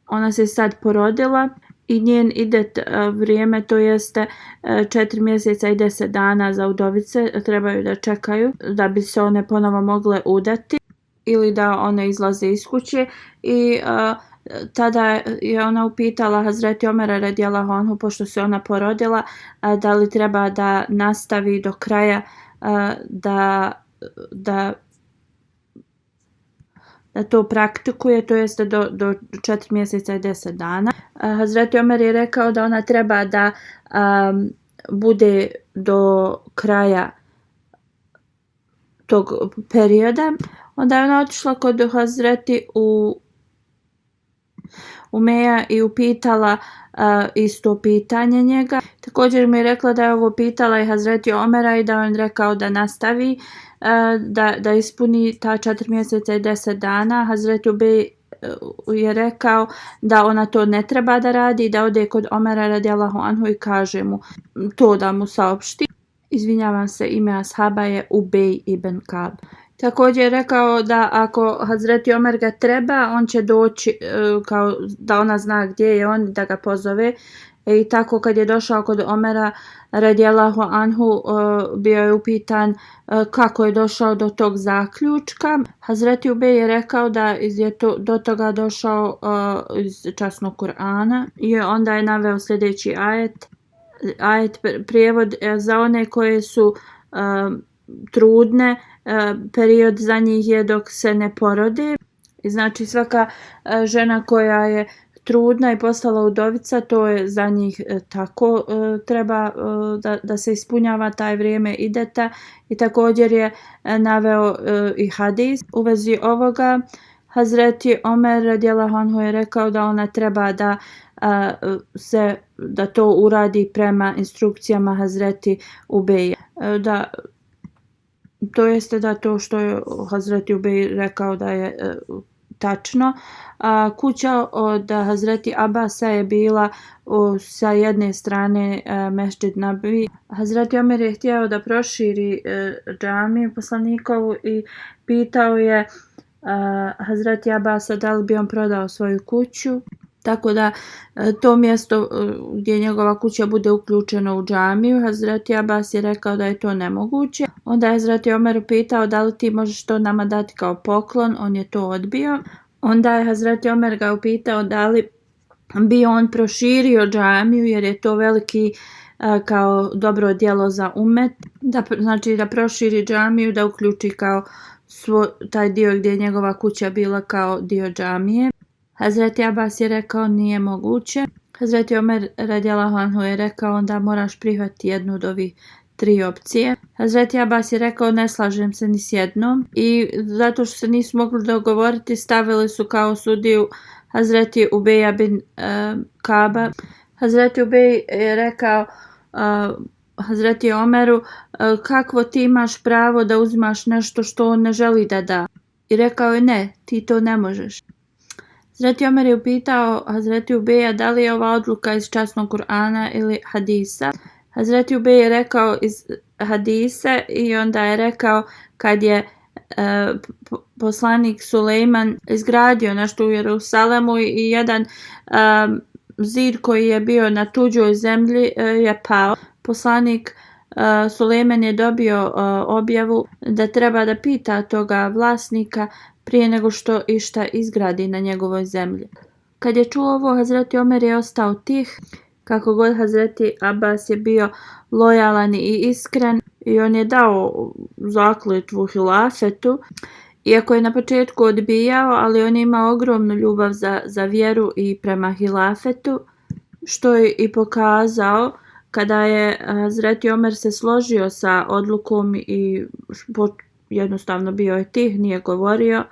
ona se sad porodila i njen idet vrijeme, to jeste 4 mjeseca i 10 dana za udovice, trebaju da čekaju da bi se one ponovo mogle udati ili da one izlaze iz kuće i tada je ona upitala Hazreti Omera radijallahu anhu, pošto se ona porodila, da li treba da nastavi do kraja da to praktikuje, to jeste do 4 mjeseca i 10 dana. Hazreti Omer je rekao da ona treba da bude do kraja tog perioda. Onda je ona otišla kod Hazreti Umeja i upitala isto pitanje njega. Također mi je rekla da je ovo pitala i Hazreti Omera i da on rekao da nastavi da ispuni ta 4 mjeseca i 10 dana. Hazreti Ubej je rekao da ona to ne treba da radi, da ode kod Omera radijallahu anhu i kaže mu to da mu saopšti. Izvinjavam se, ime ashaba je Ubej ibn Kab. Također je rekao da ako Hazreti Omer ga treba, on će doći, kao da ona zna gdje je on, da ga pozove. I tako kad je došao kod Omera radijallahu anhu, bio je upitan kako je došao do tog zaključka. Hazreti Ubej je rekao da je do toga došao iz časnog Kur'ana i onda je naveo sljedeći ajet, prijevod za one koje su trudne, period za njih je dok se ne porode. I znači svaka žena koja je trudna i postala udovica, to je za njih tako treba da se ispunjava taj vrijeme ideta. I također je naveo i hadis u vezi ovoga. Hazreti Omer radijallahu anhu je rekao da ona treba da to uradi prema instrukcijama Hazreti Ubeja. To jeste da to što je Hazreti Ubej rekao da je tačno. Kuća od Hazreti Abasa je bila sa jedne strane Mesdžid Nabavi. Hazreti Omer je htio da proširi džamiju poslanikovu i pitao je Hazreti Abasa da li bi on prodao svoju kuću. Tako da to mjesto gdje njegova kuća bude uključeno u džamiju, Hazreti Abbas je rekao da je to nemoguće. Onda je Hazreti Omer pitao da li ti možeš to nama dati kao poklon, on je to odbio. Onda je Hazreti Omer ga upitao da li bi on proširio džamiju jer je to veliki kao dobro djelo za umet. Znači da proširi džamiju, da uključi kao taj dio gdje je njegova kuća bila kao dio džamije. Hazreti Abbas je rekao nije moguće. Hazreti Omer radijallahu anhu je rekao onda moraš prihvatiti jednu od ovih 3 opcije. Hazreti Abbas je rekao ne slažem se ni s jednom i zato što se nisu mogli dogovoriti stavili su kao sudiju Hazreti Ubeja bin Kaba. Hazreti Ubej je rekao Hazreti Omeru kakvo ti imaš pravo da uzimaš nešto što on ne želi da da. I rekao je ne, ti to ne možeš. Hazreti Omer je upitao Hazreti Ubeja da li je ova odluka iz časnog Kur'ana ili hadisa. Hazreti Ubej je rekao iz hadise i onda je rekao kad je poslanik Sulejman izgradio nešto u Jerusalemu i jedan zid koji je bio na tuđoj zemlji je pao. Poslanik Sulejman je dobio objavu da treba da pita toga vlasnika prije nego što išta izgradi na njegovoj zemlji. Kad je čuo ovo, Hazreti Omer je ostao tih. Kako god Hazreti Abbas je bio lojalan i iskren i on je dao zakletvu hilafetu. Iako je na početku odbijao, ali on ima ogromnu ljubav za vjeru i prema hilafetu, što je i pokazao kada je Hazreti Omer se složio sa odlukom i jednostavno bio je tih, nije govorio.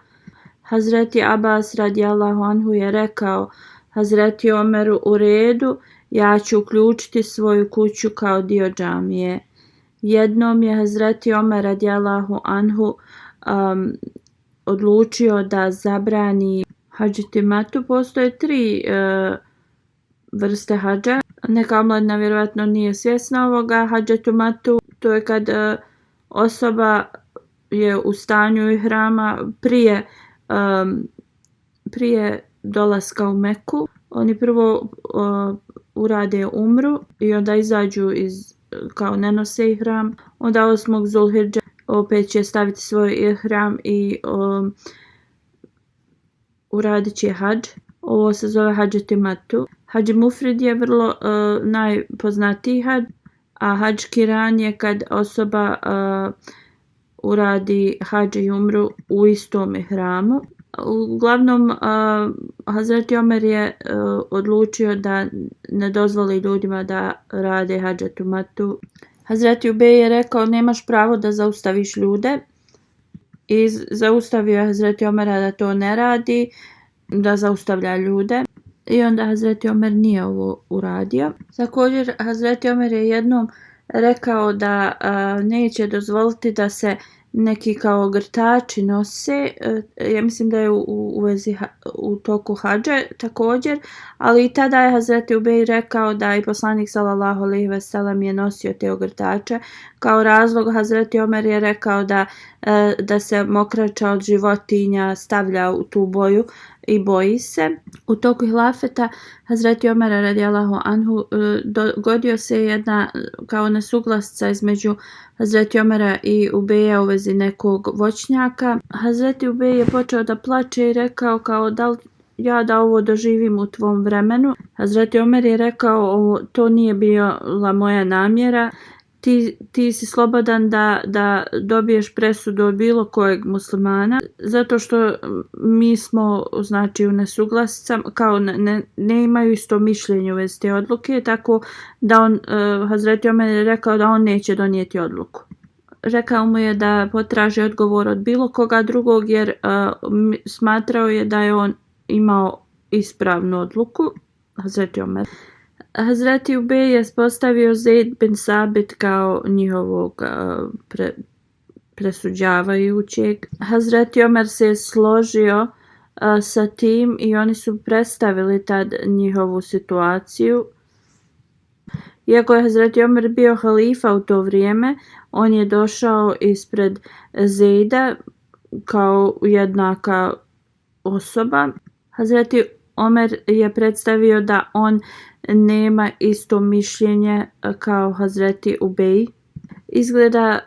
Hazreti Abbas radijallahu anhu je rekao Hazreti Omeru u redu, ja ću uključiti svoju kuću kao dio džamije. Jednom je Hazreti Omer radijallahu anhu odlučio da zabrani hadžitimatu. Postoje 3 vrste hadža. Neka omladina vjerovatno nije svjesna ovoga. Hadžitimatu to je kad osoba je u stanju ihrama prije dolaska u Meku. Oni prvo urade umru i onda izađu kao ne nose ihram. Onda 8. Zulhidže opet će staviti svoj ihram i uradit će hadž. Ovo se zove hadžitimatu. Hadž mufrid je vrlo najpoznatiji hadž, a hadž kiran je kad osoba uradi hadž i umru u istom ihramu. Uglavnom, Hazreti Omer je odlučio da ne dozvoli ljudima da rade hadžitimatu. Hazreti Ubej je rekao nemaš pravo da zaustaviš ljude i zaustavio je Hazreti Omera da to ne radi, da zaustavlja ljude. I onda Hazreti Omer nije ovo uradio. Također Hazreti Omer je jednom rekao da neće dozvoliti da se neki kao grtači nose. Ja mislim da je u toku hadže također, ali i tada je Hazreti Ubej rekao da i poslanik sallallahu alejhi ve sellem je nosio te ogrtače. Kao razlog Hazreti Omer je rekao da se mokraća od životinja stavlja u tu boju i boji se. U toku hilafeta Hazreti Omera radijallahu anhu dogodio se jedna kao nesuglasica između Hazreti Omera i Ubeja u vezi nekog voćnjaka. Hazreti Ubej je počeo da plače i rekao kao da li ja da ovo doživim u tvom vremenu. Hazreti Omer je rekao to nije bila moja namjera. ti si slobodan da dobiješ presudu od bilo kojeg muslimana, zato što mi smo znači u nesuglasicama, kao ne imaju isto mišljenje u vezi te odluke, tako da Hazreti Omer je rekao da on neće donijeti odluku. Rekao mu je da potraži odgovor od bilo koga drugog jer smatrao je da je on imao ispravnu odluku, Hazreti Omer. Hazreti Ubej je postavio Zeid bin Sabit kao njihovog presuđavajućeg. Hazreti Omer se složio sa tim i oni su predstavili tad njihovu situaciju. Iako je Hazreti Omer bio halifa u to vrijeme, on je došao ispred Zeida kao jednaka osoba. Hazreti Omer je predstavio da on nema isto mišljenje kao Hazreti Ubej.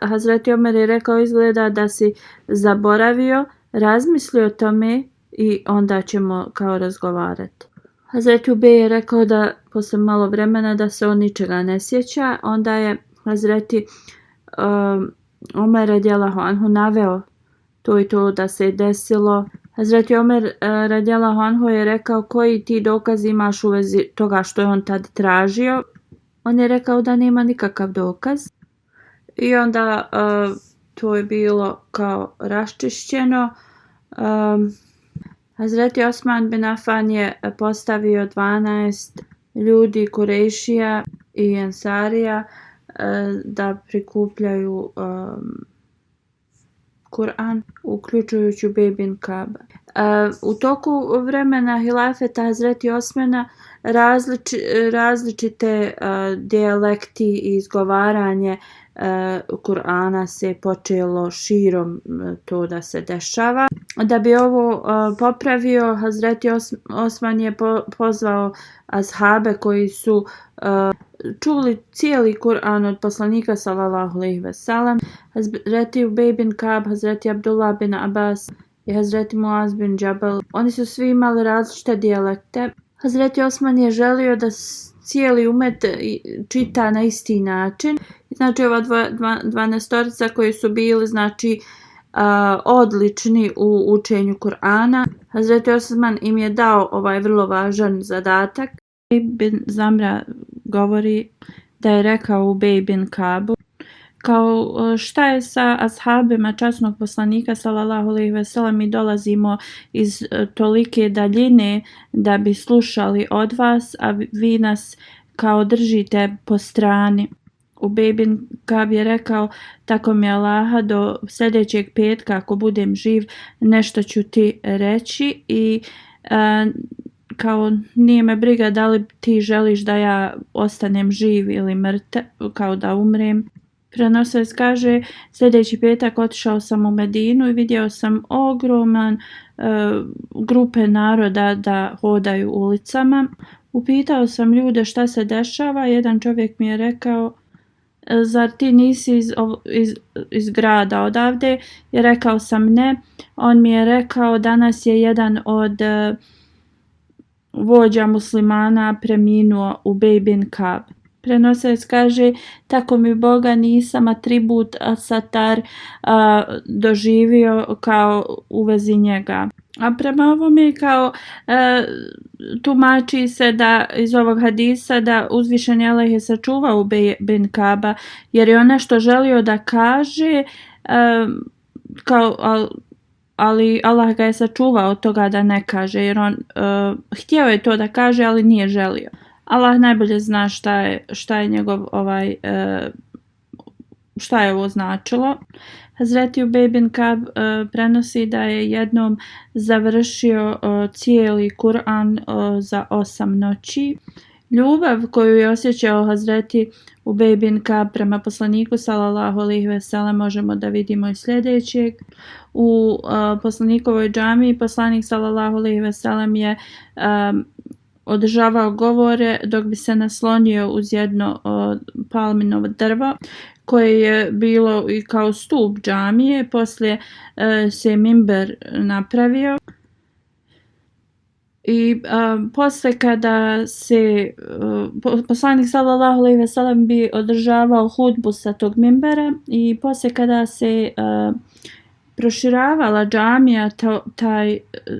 Hazreti Omer je rekao, izgleda da si zaboravio, razmisli o tome i onda ćemo kao razgovarati. Hazreti Ubej je rekao da posle malo vremena da se on ničega ne sjeća. Onda je Hazreti Omer radijallahu anhu naveo to i to da se je desilo. Hazreti Omer radijallahu anhu je rekao koji ti dokaz imaš u vezi toga što je on tad tražio. On je rekao da nema nikakav dokaz. I onda to je bilo kao raščišćeno. Hazreti Osman bin Afan je postavio 12 ljudi Kurejšija i Ensarija da prikupljaju Kur'an, uključujući Ubej bin Kaba. U toku vremena hilafeta Hazreti Osmana različite dijalekti i izgovaranje Kur'ana se počelo širom to da se dešava. Da bi ovo popravio, Hazreti Osman je pozvao ashabe koji su čuli cijeli Kur'an od poslanika sallallahu alejhi ve sellem, Hazreti Ubej bin Kab, Hazreti Abdullah bin Abbas i Hazreti Muaz bin Džabal. Oni su svi imali različite dijalekte. Hazreti Osman je želio da cijeli umet čita na isti način. Znači ova 12 koji su bili znači odlični u učenju Kur'ana. Hazreti Osman im je dao ovaj vrlo važan zadatak. Ibn Zamra govori da je rekao Ubej bin Kabu kao šta je sa ashabima časnog poslanika sallallahu alejhi ve sellem, mi dolazimo iz tolike daljine da bi slušali od vas, a vi nas kao držite po strani. Ubej bin Kab je rekao, tako mi Allaha, do sljedećeg petka ako budem živ nešto ću ti reći i kao nije me briga da li ti želiš da ja ostanem živ ili mrtav, kao da umrem. Prenosilac kaže, sljedeći petak otišao sam u Medinu i vidio sam ogroman grupe naroda da hodaju ulicama. Upitao sam ljude šta se dešava. Jedan čovjek mi je rekao, zar ti nisi iz grada odavde? I rekao sam ne. On mi je rekao, danas je jedan od vođa muslimana preminuo, Ubej bin Kab. Prenosilac kaže, tako mi Boga nisam atribut satar doživio kao u vezi njega. A prema ovome kao tumači se da iz ovog hadisa da uzvišeni Allah je sačuvao Ubej bin Kaba jer je on nešto želio da kaže ali Allah ga je sačuvao od toga da ne kaže jer on htio je to da kaže ali nije želio. Allah najbolje zna šta je njegov šta je ovo značilo. Hazreti Ubej bin Kab prenosi da je jednom završio cijeli Kur'an za 8 noći. Ljubav koju je osjećao Hazreti Ubej bin Kab prema poslaniku sallallahu alejhi ve sellem možemo da vidimo i sljedećeg. U poslanikovoj džamiji poslanik sallallahu alejhi ve sellem je održavao govore dok bi se naslonio uz jedno palminovo drvo koje je bilo i kao stup džamije. Poslije se mimber napravio I posle kada se poslanik sallallahu alejhi ve sellem bi održavao hudbu sa tog minbera i posle kada se proširavala džamija,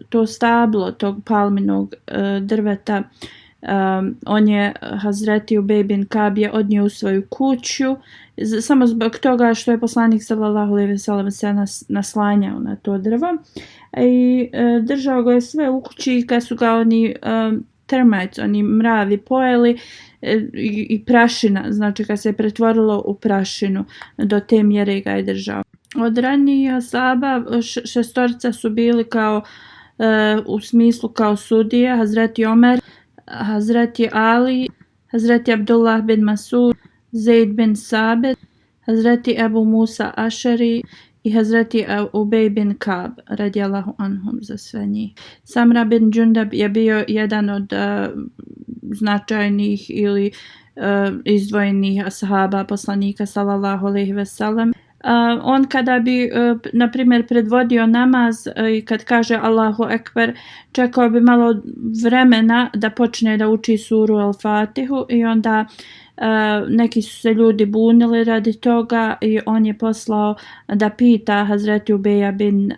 to stablo tog palminog drveta, on je Hazreti Ubej bin Kab je odnio u svoju kuću samo zbog toga što je poslanik sallallahu alejhi ve sellem se naslanjao na to drvo i držao ga je sve u kući i kad su ga oni termites, oni mravi pojeli i prašina, znači kad se je pretvorilo u prašinu, do te mjere ga je držao. Od ranijih ashaba šestorica su bili kao u smislu kao sudije: Hazreti Omer, Hazreti Ali, Hazreti Abdullah bin Masud, Zaid bin Sabit, Hazreti Ebu Musa Ašari i Hazreti Ubej bin Kab radijallahu anhum, za sve njih. Samra bin Džundab je bio jedan od značajnih ili izdvojenih ashaba poslanika sallallahu alejhi ve sellem. On kada bi, na primjer, predvodio namaz i kad kaže Allahu Ekber, čekao bi malo vremena da počne da uči suru Al-Fatihu i onda neki su se ljudi bunili radi toga i on je poslao da pita Hazreti Ubeja bin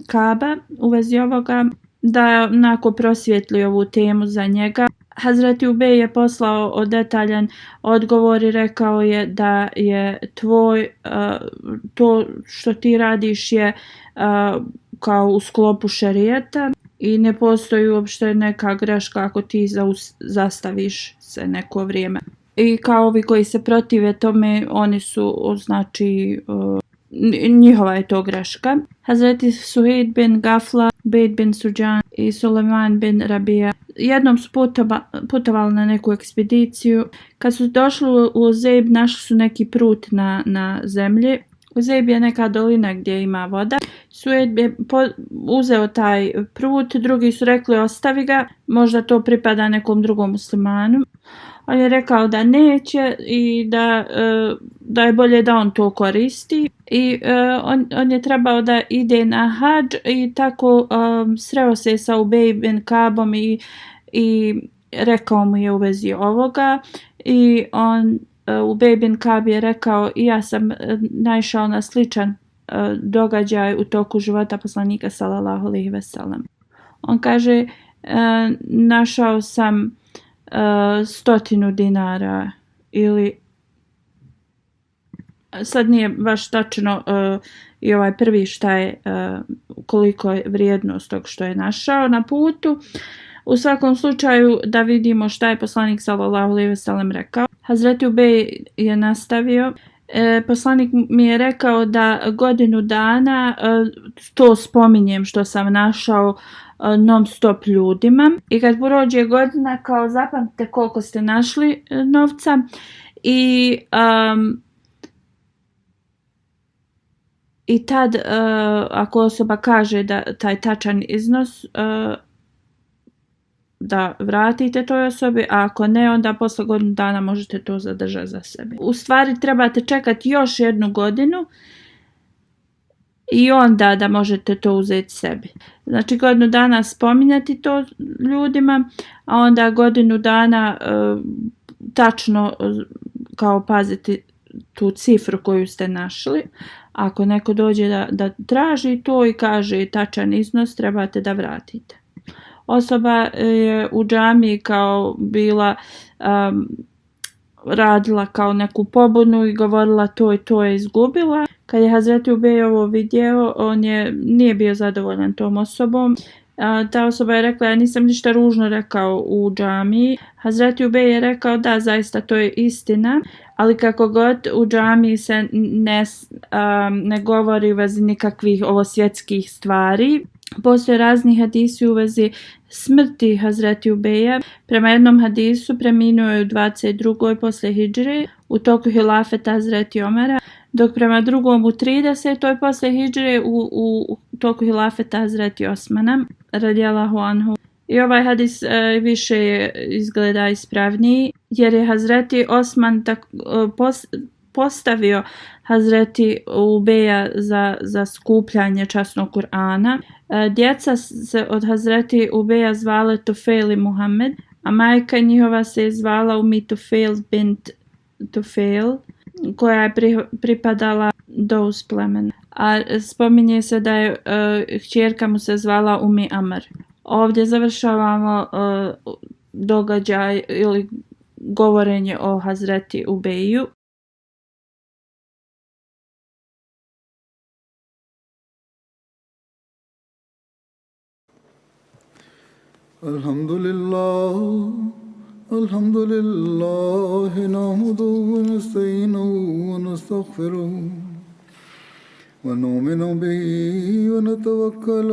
Kaba u vezi ovoga, da onako prosvijetli ovu temu za njega. Hazreti Ubej je poslao detaljan odgovor i rekao je da je to što ti radiš je kao u sklopu šerijata i ne postoji uopšte neka greška ako ti zastaviš se neko vrijeme. I kao ovi koji se protive tome, oni su, znači, njihova je to greška. Hazreti Suheid bin Gafla, Ubejd bin Suđan i Suleman bin Rabija jednom su putovali na neku ekspediciju. Kad su došli u Uzeib, našli su neki prut na zemlji. Uzeib je neka dolina gdje ima voda. Suheid je uzeo taj prut, drugi su rekli ostavi ga, možda to pripada nekom drugom muslimanu. On je rekao da neće i da je bolje da on to koristi. I on je trebao da ide na hadž i tako sreo se sa Ubej bin Kabom i rekao mu je u vezi ovoga. I Ubej bin Kab je rekao: i ja sam naišao na sličan događaj u toku života poslanika sallallahu alejhi ve sellem. On kaže: našao sam 100 dinara, ili sad nije baš tačno i ovaj prvi šta je, koliko je vrijednost tog što je našao na putu. U svakom slučaju da vidimo šta je poslanik sallallahu alejhi ve sellem rekao. Hazreti Ubej je nastavio: poslanik mi je rekao da godinu dana to spominjem što sam našao non stop ljudima i kad prođe godina kao zapamtite koliko ste našli novca i tad ako osoba kaže da taj tačan iznos da vratite toj osobi, a ako ne, onda posle godinu dana možete to zadržati za sebe. U stvari trebate čekati još jednu godinu i onda da možete to uzeti sebi. Znači godinu dana spominjati to ljudima, a onda godinu dana tačno kao paziti tu cifru koju ste našli. Ako neko dođe da traži to i kaže tačan iznos, trebate da vratite. Osoba je u džamiji kao bila radila kao neku pobunu i govorila to i to je izgubila. Kad je Hazreti Ubej ovo vidio, on nije bio zadovoljan tom osobom. Ta osoba je rekla: ja nisam ništa ružno rekao u džamiji. Hazreti Ubej je rekao: da, zaista to je istina, ali kako god u džamiji se ne govori u vezi nikakvih svjetskih stvari. Postoje razni hadisi u vezi smrti Hazreti Ubeja. Prema jednom hadisu preminuo je u 22. posle hidžre u toku hilafeta Hazreti Omera, dok prema drugom u 30. posle hidžre u toku hilafeta Hazreti Osmana radijallahu anhu. I ovaj hadis više izgleda ispravniji, jer je Hazreti Osman postavio Hazreti Ubeja za skupljanje časnog Kur'ana. Djeca se od Hazreti Ubeja zvale Tufail i Muhammed, a majka njihova se zvala Tufail bint Tufail, koja je pripadala Daus plemenu. A spominje se da je kćerka mu se zvala Amr. Ovdje završavamo događaj ili govorenje o Hazreti Ubeju. Alhamdulillah, nahmaduhu wa nasta'inuhu wa nastaghfiruh. ونؤمن به ونتوكل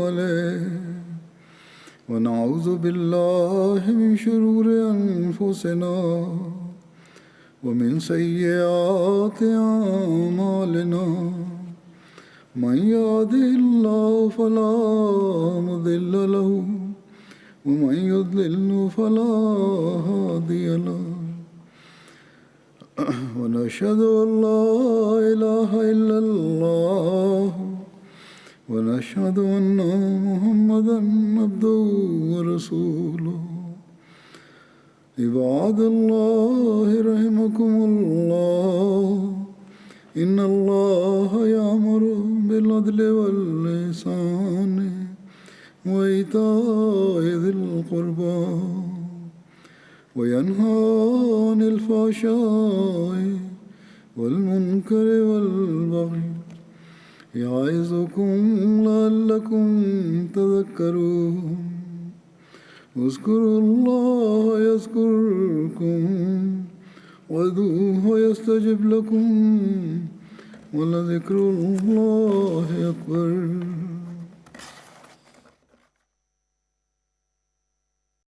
عليه ونعوذ بالله من شرور أنفسنا ومن سيئات أعمالنا من يهده الله فلا مضل له ومن يضلل فلا هادي له ونشهد أن لا إله إلا الله ونشهد أن محمدا عبده ورسوله عباد الله رحمكم الله إن الله يأمر بالعدل والإحسان وإيتاء ذي القربى وينهى عن الفحشاء والمنكر والبغي يعظكم لعلكم تذكرون اذكروا الله يذكركم وادعوه يستجب لكم ولذكر الله أكبر.